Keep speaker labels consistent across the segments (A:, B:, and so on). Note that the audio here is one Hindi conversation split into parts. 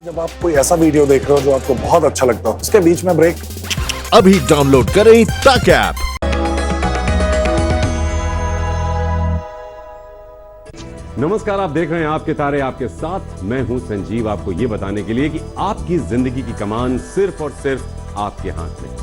A: जब आप कोई ऐसा वीडियो देख रहे हो जो आपको बहुत अच्छा लगता हो, उसके बीच में ब्रेक
B: अभी डाउनलोड करें तक ऐप।
C: नमस्कार, आप देख रहे हैं आपके तारे आपके साथ। मैं हूं संजीव, आपको यह बताने के लिए कि आपकी जिंदगी की कमान सिर्फ और सिर्फ आपके हाथ में।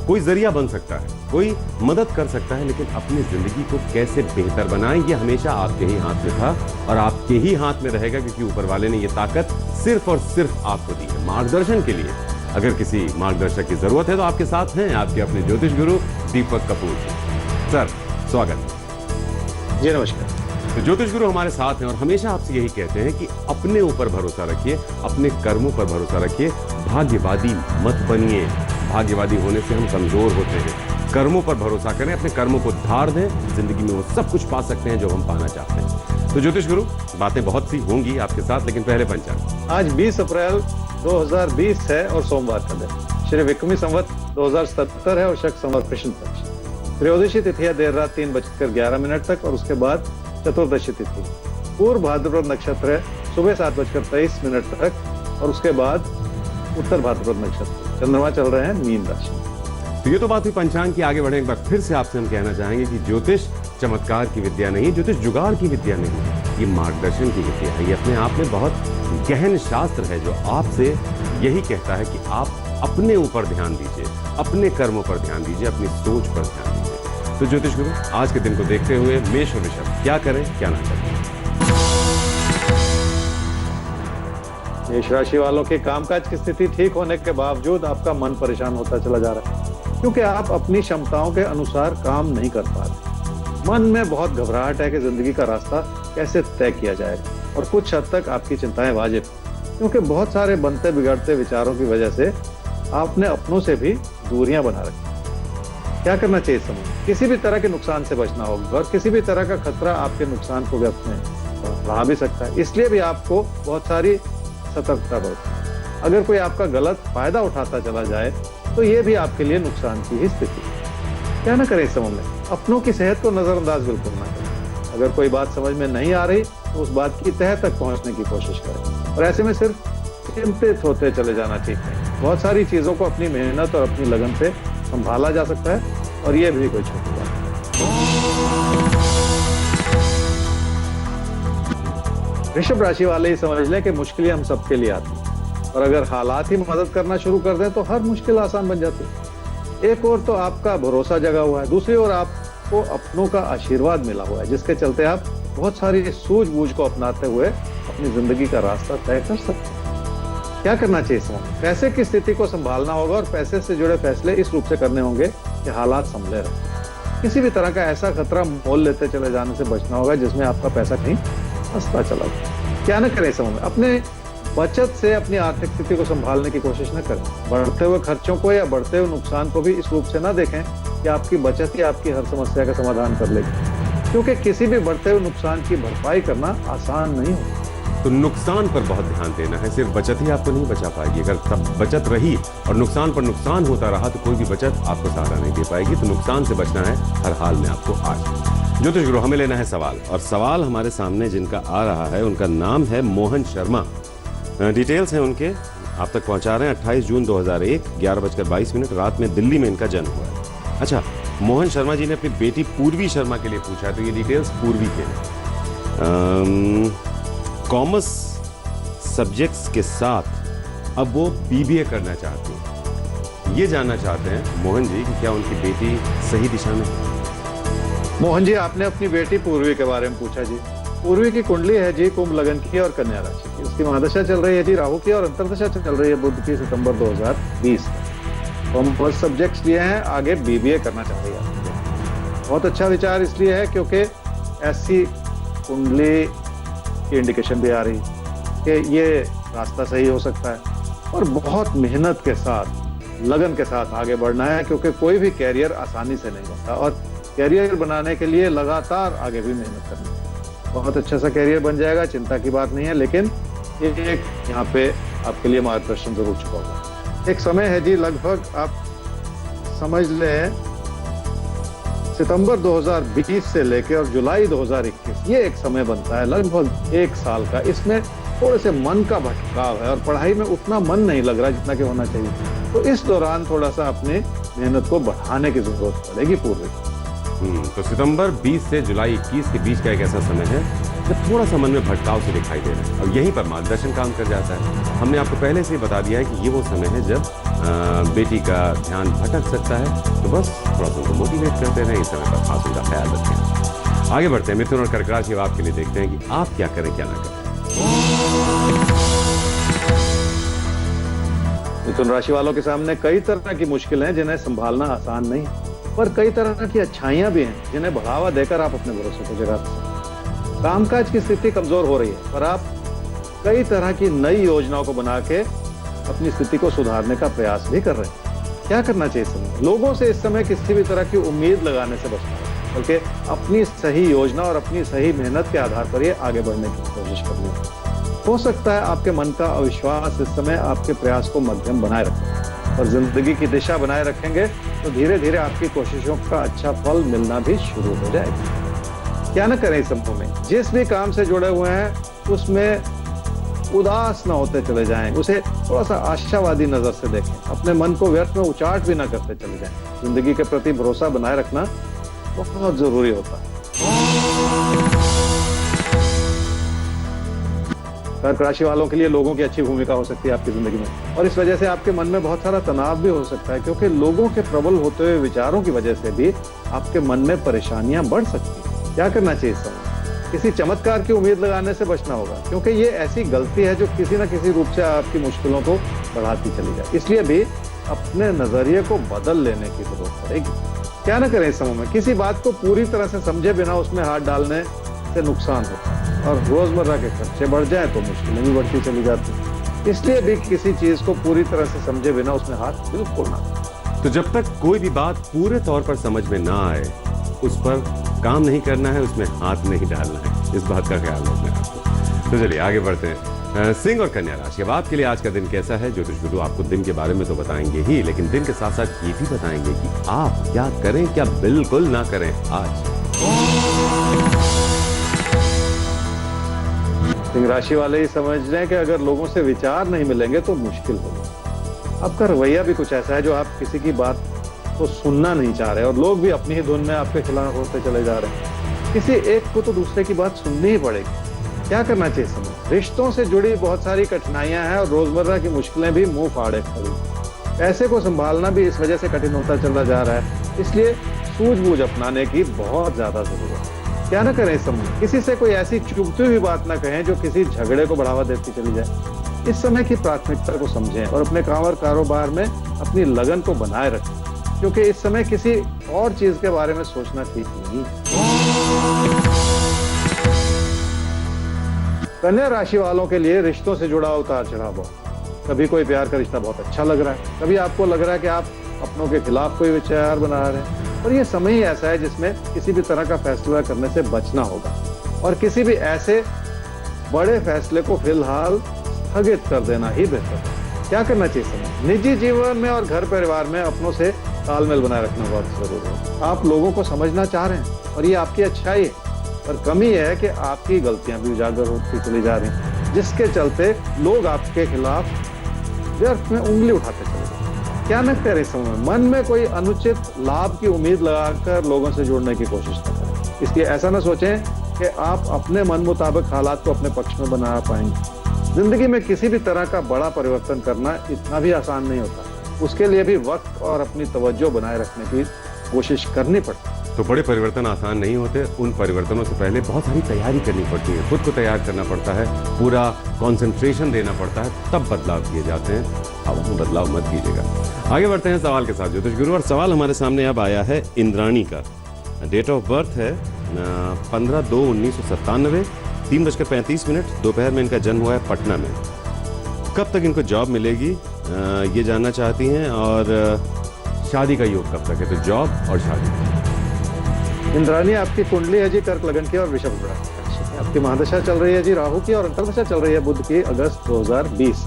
C: कोई जरिया बन सकता है, कोई मदद कर सकता है, लेकिन अपनी जिंदगी को कैसे बेहतर बनाएं ये हमेशा आपके ही हाथ में था और आपके ही हाथ में रहेगा, क्योंकि ऊपर वाले ने ये ताकत सिर्फ और सिर्फ आपको दी है मार्गदर्शन के लिए। अगर किसी मार्गदर्शक की जरूरत है तो आपके साथ हैं आपके अपने ज्योतिष गुरु दीपक कपूर जी। सर, स्वागत।
D: जी नमस्कार।
C: तो ज्योतिष गुरु हमारे साथ हैं और हमेशा आपसे यही कहते हैं कि अपने ऊपर भरोसा रखिए, अपने कर्मों पर भरोसा रखिए, भाग्यवादी मत बनिए। भाग्यवादी होने से हम कमजोर होते हैं। कर्मों पर भरोसा करें, अपने कर्मों को धार दें, जिंदगी में वो सब कुछ पा सकते हैं जो हम पाना चाहते हैं। तो ज्योतिष गुरु, बातें बहुत सी होंगी आपके साथ, लेकिन पहले पंचांग।
D: आज 20 अप्रैल 2020 है और सोमवार का दिन। श्री विक्रमी संवत 2077 है और शक संवत कृष्ण पक्ष। त्रयोदशी तिथि है देर रात 3:11 तक और उसके बाद चतुर्दशी तिथि। पूर्व भाद्रपद नक्षत्र है सुबह 7:23 तक और उसके बाद उत्तर भाद्रपद नक्षत्र। चंद्रमा चल रहे हैं मीन राशि में।
C: तो ये तो बात हुई पंचांग की। आगे बढ़े, एक बार फिर से आपसे हम कहना चाहेंगे कि ज्योतिष चमत्कार की विद्या नहीं, ज्योतिष जुगाड़ की विद्या नहीं है, ये मार्गदर्शन की विद्या है। ये अपने आप में बहुत गहन शास्त्र है जो आपसे यही कहता है कि आप अपने ऊपर ध्यान दीजिए, अपने कर्मों पर ध्यान दीजिए, अपनी सोच पर ध्यान दीजिए। तो ज्योतिष गुरु, आज के दिन को देखते हुए मेष और वृषभ क्या करें क्या ना करें?
D: मेष राशि वालों के कामकाज की स्थिति ठीक होने के बावजूद आपका मन परेशान होता चला जा रहा है, क्योंकि आप अपनी क्षमताओं के अनुसार काम नहीं कर पा रहे। मन में बहुत घबराहट है कि जिंदगी का रास्ता कैसे तय किया जाएगा और कुछ हद तक आपकी चिंताएं वाजिब, क्योंकि बहुत सारे बनते बिगड़ते विचारों की वजह से आपने अपनों से भी दूरियां बना रखी। क्या करना चाहिए इस समय? किसी भी तरह के नुकसान से बचना होगा और किसी भी तरह का खतरा आपके नुकसान को व्यक्त में बढ़ा भी सकता है। इसलिए भी आपको बहुत सारी सतर्कता बरतनी। अगर कोई आपका गलत फायदा उठाता चला जाए तो ये भी आपके लिए नुकसान की ही स्थिति। क्या ना करें इस समय में? अपनों की सेहत को नजरअंदाज बिल्कुल ना करें। अगर कोई बात समझ में नहीं आ रही तो उस बात की तह तक पहुंचने की कोशिश करें और ऐसे में सिर्फ चिंतित होते चले जाना ठीक नहीं। बहुत सारी चीजों को अपनी मेहनत और अपनी लगन से संभाला जा सकता है और ये भी कोई छोटी बात नहीं। ऋषभ राशि वाले ही समझ लें कि मुश्किलें हम सबके लिए आती हैं और अगर हालात ही मदद करना शुरू कर दें तो हर मुश्किल आसान बन जाती है। एक ओर तो आपका भरोसा जगा हुआ है, दूसरी ओर आपको अपनों का आशीर्वाद मिला हुआ है, जिसके चलते आप बहुत सारी सूझबूझ को अपनाते हुए अपनी जिंदगी का रास्ता तय कर सकते हैं। क्या करना चाहिए इस समय? पैसे की स्थिति को संभालना होगा और पैसे से जुड़े फैसले इस रूप से करने होंगे कि हालात संभले रहे। किसी भी तरह का ऐसा खतरा मोल लेते चले जाने से बचना होगा जिसमें आपका पैसा कहीं फंसता चला जाए। क्या न करें इस समय? अपने बचत से अपनी आर्थिक स्थिति को संभालने की कोशिश न करें। बढ़ते हुए खर्चों को या बढ़ते हुए नुकसान को भी इस रूप से न देखें कि आपकी बचत ही आपकी हर समस्या का समाधान कर लेगी, क्योंकि किसी भी बढ़ते हुए नुकसान की भरपाई करना आसान नहीं होता।
C: तो नुकसान पर बहुत ध्यान देना है, सिर्फ बचत ही आपको नहीं बचा पाएगी। अगर तब बचत रही और नुकसान पर नुकसान होता रहा तो कोई भी बचत आपको सहारा नहीं दे पाएगी। तो नुकसान से बचना है हर हाल में आपको। आज ज्योतिष गुरु, हमें लेना है सवाल, और सवाल हमारे सामने जिनका आ रहा है उनका नाम है मोहन शर्मा। डिटेल्स हैं उनके, आप तक पहुंचा रहे हैं। 28 जून 2001 11:22 रात में दिल्ली में इनका जन्म हुआ है। अच्छा, मोहन शर्मा जी ने अपनी बेटी पूर्वी शर्मा के लिए पूछा, तो ये डिटेल्स पूर्वी के लिए। कॉमर्स सब्जेक्ट्स के साथ अब वो बीबीए करना चाहती हैं। ये जानना चाहते हैं मोहन जी कि क्या उनकी बेटी सही दिशा में है?
D: मोहन जी, आपने अपनी बेटी पूर्वी के बारे में पूछा जी। पूर्वी की कुंडली है जी कुंभ लगन की और कन्या राशि की। उसकी महादशा चल रही है जी राहु की और अंतर्दशा चल रही है बुध की सितंबर 2020 में। कॉमर्स सब्जेक्ट्स लिए हैं, आगे बीबीए करना चाह रही है। बहुत अच्छा विचार इसलिए है क्योंकि ऐसी कुंडली की इंडिकेशन भी आ रही कि ये रास्ता सही हो सकता है और बहुत मेहनत के साथ, लगन के साथ आगे बढ़ना है, क्योंकि कोई भी कैरियर आसानी से नहीं बनता और कैरियर बनाने के लिए लगातार आगे भी मेहनत करनी है। बहुत अच्छा सा कैरियर बन जाएगा, चिंता की बात नहीं है, लेकिन एक यहाँ पे आपके लिए मार्गदर्शन जरूर छुपा होगा। एक समय है जी, लगभग आप समझ लें सितंबर 2020 से लेकर और जुलाई 2021, ये एक समय बनता है लगभग 1 साल का। इसमें थोड़े से मन का भटकाव है और पढ़ाई में उतना मन नहीं लग रहा जितना कि होना चाहिए। तो इस दौरान थोड़ा सा अपने मेहनत को बढ़ाने की जरूरत पड़ेगी पूर्वी।
C: तो सितंबर 20 से जुलाई 21 के बीच का एक ऐसा समय है जब थोड़ा सा मन में भटकाव से दिखाई दे रहा है और यहीं पर मार्गदर्शन काम कर जाता है। हमने आपको पहले से ही बता दिया है कि ये वो समय है जब बेटी का ध्यान भटक सकता है, तो बस थोड़ा सा उनको मोटिवेट करते रहें, इस समय पर खास उनका ख्याल रखें। आगे बढ़ते हैं मिथुन और कर्क राशि आपके लिए, देखते हैं कि आप क्या करें क्या ना करें।
D: मिथुन राशि वालों के सामने कई तरह की मुश्किलें हैं जिन्हें संभालना आसान नहीं, पर कई तरह की अच्छाइयां भी हैं जिन्हें बढ़ावा देकर आप अपने भरोसे को जगा सकते हैं। कामकाज की स्थिति कमजोर हो रही है, पर आप कई तरह की नई योजनाओं को बना के अपनी स्थिति को सुधारने का प्रयास भी कर रहे हैं। क्या करना चाहिए इस समय? लोगों से इस समय किसी भी तरह की उम्मीद लगाने से बचना है, बल्कि अपनी सही योजना और अपनी सही मेहनत के आधार पर ये आगे बढ़ने की कोशिश करनी है। हो सकता है आपके मन का अविश्वास इस समय आपके प्रयास को मध्यम बनाए रखे, और जिंदगी की दिशा बनाए रखेंगे तो धीरे धीरे आपकी कोशिशों का अच्छा फल मिलना भी शुरू हो जाएगा। क्या न करें इस समय में? जिस भी काम से जुड़े हुए हैं उसमें उदास न होते चले जाएं, उसे थोड़ा सा आशावादी नजर से देखें, अपने मन को व्यर्थ में उचाट भी ना करते चले जाएं। जिंदगी के प्रति भरोसा बनाए रखना बहुत जरूरी होता है। कर्क राशि वालों के लिए लोगों की अच्छी भूमिका हो सकती है आपकी जिंदगी में, और इस वजह से आपके मन में बहुत सारा तनाव भी हो सकता है, क्योंकि लोगों के प्रबल होते हुए विचारों की वजह से भी आपके मन में परेशानियां बढ़ सकती हैं। क्या करना चाहिए इस समय? किसी चमत्कार की उम्मीद लगाने से बचना होगा, क्योंकि ये ऐसी गलती है जो किसी न किसी रूप से आपकी मुश्किलों को बढ़ाती चली जाए। इसलिए भी अपने नजरिए को बदल लेने की जरूरत पड़ेगी। क्या न करें इस समय में? किसी बात को पूरी तरह से समझे बिना उसमें हाथ डालने से नुकसान होता है, और रोजमर्रा के खर्चे बढ़ जाए तो मुश्किलें भी बढ़ती चली जाती हैं। इसलिए भी किसी चीज को पूरी तरह से समझे बिना उसमें हाथ बिल्कुल ना दें।
C: तो जब तक कोई भी बात पूरे तौर पर समझ में ना आए, उस पर काम नहीं करना है, उसमें हाथ नहीं डालना है। इस बात का ख्याल रखना है आपको। तो चलिए आगे बढ़ते हैं। सिंह और कन्या राशि, अब आपके लिए आज का दिन कैसा है? ज्योतिष गुरु आपको दिन के बारे में तो बताएंगे ही, लेकिन दिन के साथ साथ ये भी बताएंगे कि आप क्या करें क्या बिल्कुल ना करें आज।
D: सिंह राशि वाले ही समझ रहे हैं कि अगर लोगों से विचार नहीं मिलेंगे तो मुश्किल होगा। आपका रवैया भी कुछ ऐसा है जो आप किसी की बात को सुनना नहीं चाह रहे, और लोग भी अपनी ही धुन में आपके खिलाफ होते चले जा रहे हैं। किसी एक को तो दूसरे की बात सुननी ही पड़ेगी। क्या करना चाहिए समय? रिश्तों से जुड़ी बहुत सारी कठिनाइयां हैं और रोजमर्रा की मुश्किलें भी मुंह फाड़े खड़ी। पैसे को संभालना भी इस वजह से कठिन होता चला जा रहा है, इसलिए सूझबूझ अपनाने की बहुत ज्यादा जरूरत है। क्या ना करें इस समय? किसी से कोई ऐसी चुभती हुई बात ना कहें जो किसी झगड़े को बढ़ावा देती चली जाए। इस समय की प्राथमिकता को समझें और अपने काम और कारोबार में अपनी लगन को बनाए रखें, क्योंकि इस समय किसी और चीज के बारे में सोचना ठीक नहीं। कन्या राशि वालों के लिए रिश्तों से जुड़ा उतार चढ़ाव बहुत। कभी कोई प्यार का रिश्ता बहुत अच्छा लग रहा है, कभी आपको लग रहा है कि आप अपनों के खिलाफ कोई विचार बना रहे हैं, और ये समय ही ऐसा है जिसमें किसी भी तरह का फैसला करने से बचना होगा, और किसी भी ऐसे बड़े फैसले को फिलहाल स्थगित कर देना ही बेहतर है। क्या करना चाहिए समय? निजी जीवन में और घर परिवार में अपनों से तालमेल बनाए रखना बहुत जरूरी है। आप लोगों को समझना चाह रहे हैं और ये आपकी अच्छाई है, पर कमी यह है कि आपकी गलतियां भी उजागर होती चली जा रही हैं, जिसके चलते लोग आपके खिलाफ व्यर्थ में उंगली उठाते चले जाते हैं। क्या न करें समय? मन में कोई अनुचित लाभ की उम्मीद लगाकर लोगों से जुड़ने की कोशिश न करें। इसलिए ऐसा न सोचें कि आप अपने मन मुताबिक हालात को अपने पक्ष में बना पाएंगे। जिंदगी में किसी भी तरह का बड़ा परिवर्तन करना इतना भी आसान नहीं होता, उसके लिए भी वक्त और अपनी तवज्जो बनाए रखने की कोशिश करनी पड़ती है।
C: तो बड़े परिवर्तन आसान नहीं होते, उन परिवर्तनों से पहले बहुत सारी तैयारी करनी पड़ती है, खुद को तैयार करना पड़ता है, पूरा कंसंट्रेशन देना पड़ता है, तब बदलाव किए जाते हैं। अब उसमें बदलाव मत कीजिएगा। आगे बढ़ते हैं सवाल के साथ ज्योतिष गुरु, और सवाल हमारे सामने अब आया है इंद्राणी का। डेट ऑफ बर्थ है 15/2/1997, 3:35 दोपहर में इनका जन्म हुआ है पटना में। कब तक इनको जॉब मिलेगी ये जानना चाहती हैं, और शादी का योग कब तक है? तो जॉब और शादी।
D: इंद्राणी, आपकी कुंडली है जी कर्क लगन की और वृषभ राशि। आपकी महादशा चल रही है जी राहु की, और अंतर्दशा चल रही है बुध की अगस्त 2020।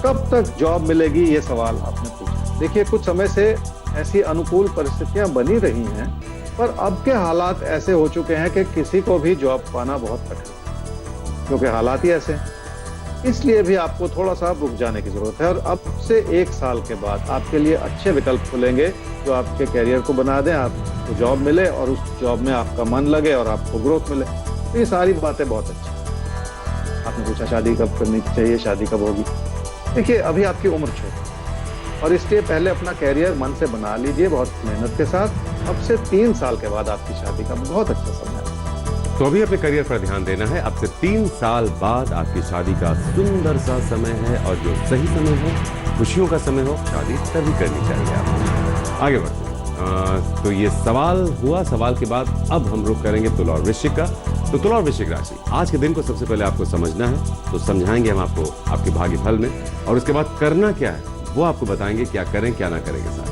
D: कब तक जॉब मिलेगी ये सवाल आपने पूछा। देखिए, कुछ समय से ऐसी अनुकूल परिस्थितियां बनी रही हैं, पर अब के हालात ऐसे हो चुके हैं कि किसी को भी जॉब पाना बहुत कठिन। क्योंकि हालात ही ऐसे हैं। इसलिए भी आपको थोड़ा सा रुक जाने की जरूरत है और अब से 1 साल के बाद आपके लिए अच्छे विकल्प खुलेंगे जो आपके कैरियर को बना दें, आपको जॉब मिले और उस जॉब में आपका मन लगे और आपको ग्रोथ मिले। तो ये सारी बातें बहुत अच्छी। आपने पूछा शादी कब करनी चाहिए, शादी कब होगी। देखिए, अभी आपकी उम्र छोटी और इसलिए पहले अपना कैरियर मन से बना लीजिए बहुत मेहनत के साथ। अब से 3 साल के बाद आपकी शादी का बहुत अच्छा समय है।
C: तो अभी अपने करियर पर ध्यान देना है। अब से 3 साल बाद आपकी शादी का सुंदर सा समय है और जो सही समय हो, खुशियों का समय हो, शादी तभी करनी चाहिए आपको। आगे बढ़ते हैं। तो ये सवाल हुआ। सवाल के बाद अब हम रुख करेंगे तुला और वृश्चिक का। तो तुला और वृश्चिक राशि, आज के दिन को सबसे पहले आपको समझना है, तो समझाएंगे हम आपको आपके भाग्य फल में, और उसके बाद करना क्या है वो आपको बताएंगे, क्या करें क्या ना करेंगे साथ।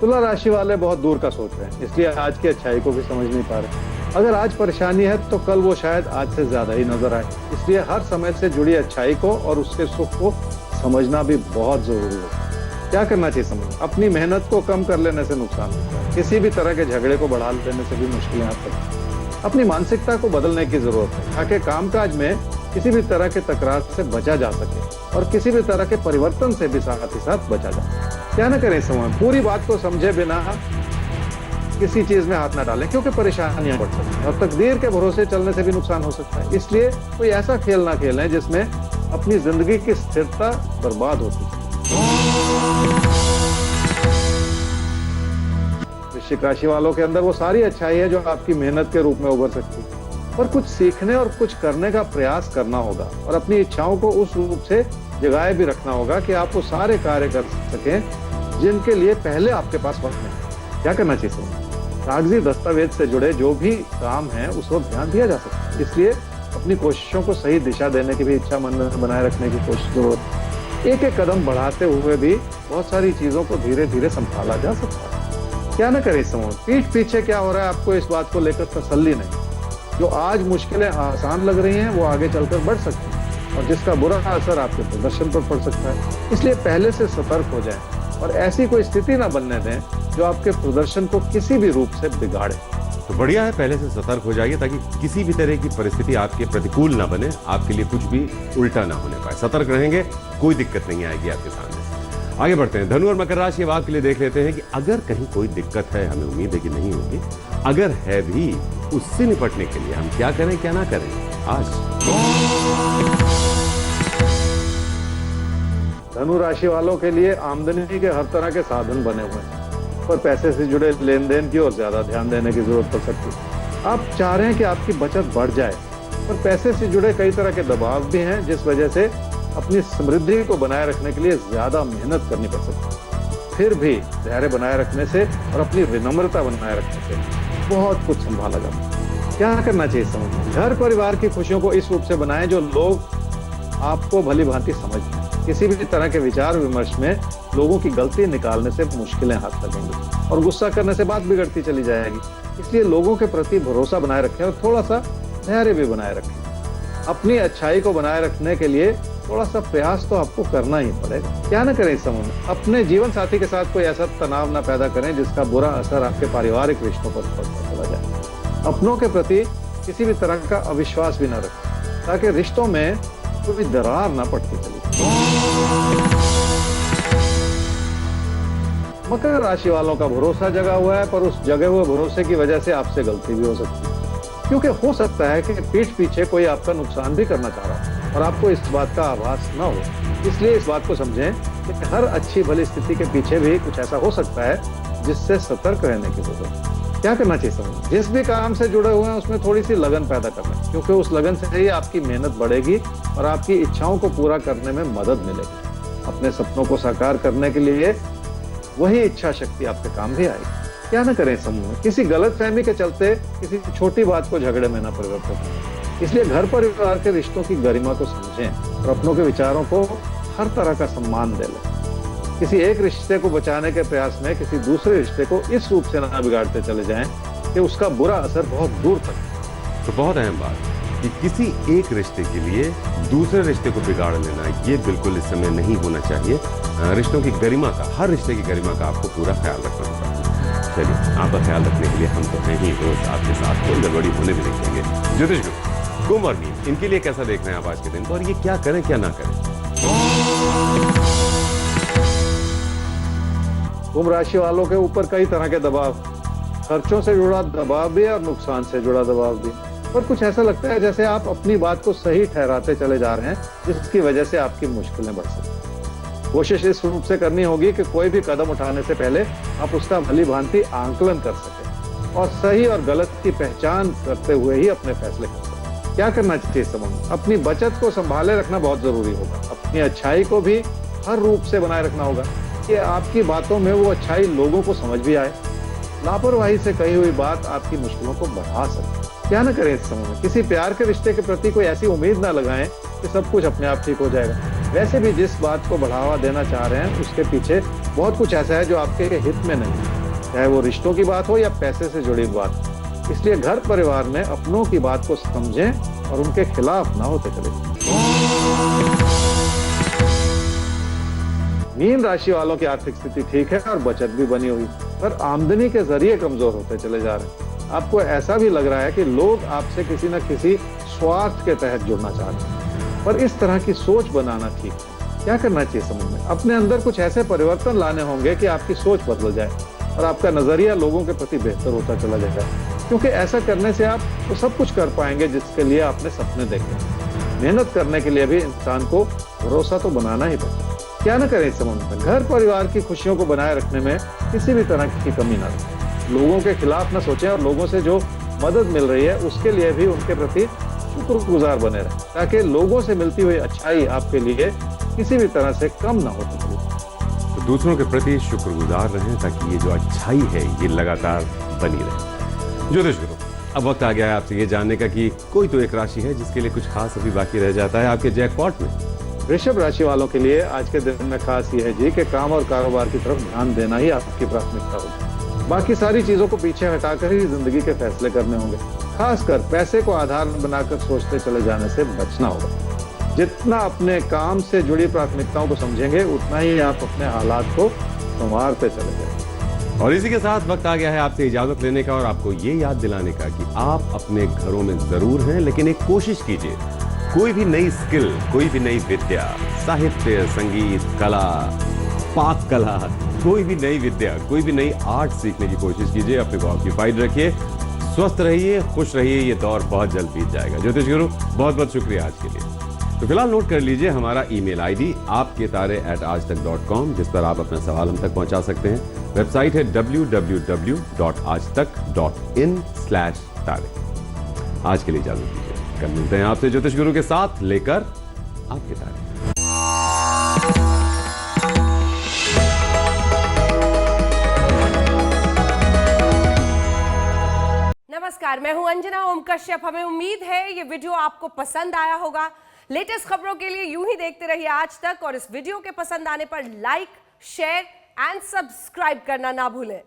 D: तुला राशि वाले बहुत दूर का सोच रहे हैं, इसलिए आज की अच्छाई को भी समझ नहीं पा रहे। अगर आज परेशानी है तो कल वो शायद आज से ज्यादा ही नजर आए। इसलिए हर समय से जुड़ी अच्छाई को और उसके सुख को समझना भी बहुत जरूरी है। क्या करना चाहिए समझ, अपनी मेहनत को कम कर लेने से नुकसान होता है, किसी भी तरह के झगड़े को बढ़ा लेने से भी मुश्किलें आती हैं। अपनी मानसिकता को बदलने की जरूरत है ताकि कामकाज में किसी भी तरह के तकरार से बचा जा सके और किसी भी तरह के परिवर्तन से भी साथ ही साथ बचा जा सके। क्या न करें इस समय, पूरी बात को समझे बिना किसी चीज में हाथ ना डालें, क्योंकि परेशानियां बढ़ सकती हैं और तकदीर के भरोसे चलने से भी नुकसान हो सकता है। इसलिए कोई ऐसा खेल ना खेलें जिसमें अपनी जिंदगी की स्थिरता बर्बाद होती है। वृश्चिक राशि वालों के अंदर वो सारी अच्छाई है जो आपकी मेहनत के रूप में उभर सकती है, पर कुछ सीखने और कुछ करने का प्रयास करना होगा और अपनी इच्छाओं को उस रूप से जगाए भी रखना होगा कि आप वो सारे कार्य कर सकें जिनके लिए पहले आपके पास वक्त नहीं। क्या करना चाहिए? कागजी दस्तावेज से जुड़े जो भी काम है उस वक्त ध्यान दिया जा सकता है। इसलिए अपनी कोशिशों को सही दिशा देने की भी इच्छा मन में बनाए रखने की कोशिश जरूरत है। एक एक कदम बढ़ाते हुए भी बहुत सारी चीजों को धीरे धीरे संभाला जा सकता है। क्या न करे इस समय, पीठ पीछे क्या हो रहा है आपको इस बात को लेकर तसल्ली नहीं। जो आज मुश्किलें आसान लग रही हैं वो आगे चलकर बढ़ सकती हैं और जिसका बुरा असर आपके प्रदर्शन पर पड़ सकता है। इसलिए पहले से सतर्क हो जाएं और ऐसी कोई स्थिति ना बनने दें जो आपके प्रदर्शन को किसी भी रूप से बिगाड़े।
C: तो बढ़िया है, पहले से सतर्क हो जाइए ताकि किसी भी तरह की परिस्थिति आपके प्रतिकूल ना बने, आपके लिए कुछ भी उल्टा ना होने पाए। सतर्क रहेंगे, कोई दिक्कत नहीं आएगी आपके सामने। आगे बढ़ते हैं। धनु और मकर राशि के वाक के लिए देख लेते हैं कि अगर कहीं कोई दिक्कत है, हमें उम्मीद है कि नहीं होगी, अगर है भी, उससे निपटने के लिए हम क्या करें क्या ना करें आज।
D: धनु राशि वालों के लिए आमदनी के हर तरह के साधन बने हुए हैं, पर पैसे से जुड़े लेन देन की ओर ज्यादा ध्यान देने की जरूरत पड़ सकती है। आप चाह रहे हैं कि आपकी बचत बढ़ जाए, पर पैसे से जुड़े कई तरह के दबाव भी हैं जिस वजह से अपनी समृद्धि को बनाए रखने के लिए ज्यादा मेहनत करनी पड़ सकती है। फिर भी धैर्य बनाए रखने से और अपनी विनम्रता बनाए रखने से बहुत कुछ संभाला जाता है। क्या करना चाहिए समझ, घर परिवार की खुशियों को इस रूप से बनाएं जो लोग आपको भली भांति समझें। किसी भी तरह के विचार विमर्श में लोगों की गलती निकालने से मुश्किलें हाथ लगेंगी और गुस्सा करने से बात बिगड़ती चली जाएगी। इसलिए लोगों के प्रति भरोसा बनाए रखें और थोड़ा सा धैर्य भी बनाए रखें। अपनी अच्छाई को बनाए रखने के लिए थोड़ा सा प्रयास तो आपको करना ही पड़ेगा। क्या न करें इस समय, अपने जीवन साथी के साथ कोई ऐसा तनाव ना पैदा करें जिसका बुरा असर आपके पारिवारिक रिश्तों पर पड़ता चला जाए। अपनों के प्रति किसी भी तरह का अविश्वास भी न रखें ताकि रिश्तों में कोई दरार ना पड़ती चली। मकर राशि वालों का भरोसा जगा हुआ है, पर उस जगे हुए भरोसे की वजह से आपसे गलती भी हो सकती है, क्योंकि हो सकता है कि पीठ पीछे कोई आपका नुकसान भी करना चाह रहा हो और आपको इस बात का आभास न हो। इसलिए इस बात को समझें कि हर अच्छी भली स्थिति के पीछे भी कुछ ऐसा हो सकता है जिससे सतर्क रहने की जरूरत है। क्या करना चाहिए समझ, जिस भी काम से जुड़े हुए हैं उसमें थोड़ी सी लगन पैदा करना, क्योंकि उस लगन से ही आपकी मेहनत बढ़ेगी और आपकी इच्छाओं को पूरा करने में मदद मिलेगी। अपने सपनों को साकार करने के लिए वही इच्छा शक्ति आपके काम भी आएगी। क्या न करें समूह, किसी गलत फहमी के चलते किसी छोटी बात को झगड़े में न परिवर्तित करें। इसलिए घर परिवार के रिश्तों की गरिमा को समझें और अपनों के विचारों को हर तरह का सम्मान दे लें। किसी एक रिश्ते को बचाने के प्रयास में किसी दूसरे रिश्ते को इस रूप से ना बिगाड़ते चले जाएं कि उसका बुरा असर बहुत दूर तक।
C: तो बहुत अहम बात कि किसी एक रिश्ते के लिए दूसरे रिश्ते को बिगाड़ लेना, ये बिल्कुल इस समय नहीं होना चाहिए। रिश्तों की गरिमा का, हर रिश्ते की गरिमा का आपको पूरा ख्याल रखना होगा। चलिए, आपका ख्याल रखने के लिए हम तो हैं ही रोज आपके साथ, कोई गड़बड़ी होने भी नहीं देंगे। ज्योतिष गुरु कुंभ और मीन, इनके लिए कैसा देख रहे हैं आप आज के दिन को, और ये क्या करें क्या ना करें?
D: कुंभ राशि वालों के ऊपर कई तरह के दबाव, खर्चों से जुड़ा दबाव भी और नुकसान से जुड़ा दबाव भी। पर कुछ ऐसा लगता है जैसे आप अपनी बात को सही ठहराते चले जा रहे हैं, जिसकी वजह से आपकी मुश्किलें बढ़ सकती। कोशिश इस रूप से करनी होगी कि कोई भी कदम उठाने से पहले आप उसका भली भांति आंकलन कर सकें और सही और गलत की पहचान करते हुए ही अपने फैसले कर सकें। क्या करना चाहिए इस समय में? अपनी बचत को संभाले रखना बहुत जरूरी होगा। अपनी अच्छाई को भी हर रूप से बनाए रखना होगा कि आपकी बातों में वो अच्छाई लोगों को समझ भी आए। लापरवाही से कही हुई बात आपकी मुश्किलों को बढ़ा सकती है। क्या न करें इस समय में? किसी प्यार के रिश्ते के प्रति कोई ऐसी उम्मीद ना लगाएं कि सब कुछ अपने आप ठीक हो जाएगा। वैसे भी जिस बात को बढ़ावा देना चाह रहे हैं उसके पीछे बहुत कुछ ऐसा है जो आपके हित में नहीं है, चाहे वो रिश्तों की बात हो या पैसे से जुड़ी बात। इसलिए घर परिवार में अपनों की बात को समझें और उनके खिलाफ ना होते चले। मीन राशि वालों की आर्थिक स्थिति ठीक है और बचत भी बनी हुई, पर आमदनी के जरिए कमजोर होते चले जा रहे हैं। आपको ऐसा भी लग रहा है कि लोग आपसे किसी न किसी स्वार्थ के तहत जुड़ना चाहते हैं, पर इस तरह की सोच बनाना ठीक है। क्या करना चाहिए समझ में? अपने अंदर कुछ ऐसे परिवर्तन लाने होंगे कि आपकी सोच बदल जाए और आपका नजरिया लोगों के प्रति बेहतर होता चला जाएगा, क्योंकि ऐसा करने से आप वो सब कुछ कर पाएंगे जिसके लिए आपने सपने देखे। मेहनत करने के लिए भी इंसान को भरोसा तो बनाना ही पड़ता है। क्या न करें इस समय में? घर परिवार की खुशियों को बनाए रखने में किसी भी तरह की कमी ना रखें। लोगों के खिलाफ न सोचें और लोगों से जो मदद मिल रही है उसके लिए भी उनके प्रति शुक्रगुजार बने रहें, ताकि लोगों से मिलती हुई अच्छाई आपके लिए किसी भी तरह से कम ना हो सके।
C: तो दूसरों के प्रति शुक्रगुजार रहें ताकि ये जो अच्छाई है ये लगातार बनी रहे। ज्योतिष गुरु, अब वक्त आ गया है आपसे ये जानने का कि कोई तो एक राशि है जिसके लिए कुछ खास अभी बाकी रह जाता है आपके जैकपॉट में।
D: वृषभ राशि वालों के लिए आज के दिन में खास ये है जी कि काम और कारोबार की तरफ ध्यान देना ही आपकी प्राथमिकता होगी। बाकी सारी चीजों को पीछे हटाकर ही जिंदगी के फैसले करने होंगे। खासकर पैसे को आधार बनाकर सोचते चले जाने से बचना होगा। जितना अपने काम से जुड़ी प्राथमिकताओं को समझेंगे उतना ही आप अपने हालात को संवारते चले जाएंगे।
C: और इसी के साथ वक्त आ गया है आपसे इजाजत लेने का और आपको ये याद दिलाने का कि आप अपने घरों में जरूर हैं, लेकिन एक कोशिश कीजिए, कोई भी नई स्किल, कोई भी नई विद्या, साहित्य, संगीत, कला, पाक कला, कोई भी नई विद्या, कोई भी नई आर्ट सीखने की कोशिश कीजिए। अपने को ऑक्यूपाइड रखिए, स्वस्थ रहिए, खुश रहिए। ये दौर बहुत जल्द बीत जाएगा। ज्योतिष गुरु, बहुत बहुत शुक्रिया आज के लिए। तो फिलहाल नोट कर लीजिए हमारा ईमेल आईडी aapketare@aajtak.com, जिस पर आप अपना सवाल हम तक पहुंचा सकते हैं। वेबसाइट है www.aajtak.in/tare। आज के लिए इजाजत दीजिए, कल मिलते हैं आपसे ज्योतिष गुरु के साथ लेकर आपके तारे।
E: नमस्कार, मैं हूं अंजना ओम कश्यप। हमें उम्मीद है ये वीडियो आपको पसंद आया होगा। लेटेस्ट खबरों के लिए यूं ही देखते रहिए आज तक, और इस वीडियो के पसंद आने पर लाइक, शेयर एंड सब्सक्राइब करना ना भूलें।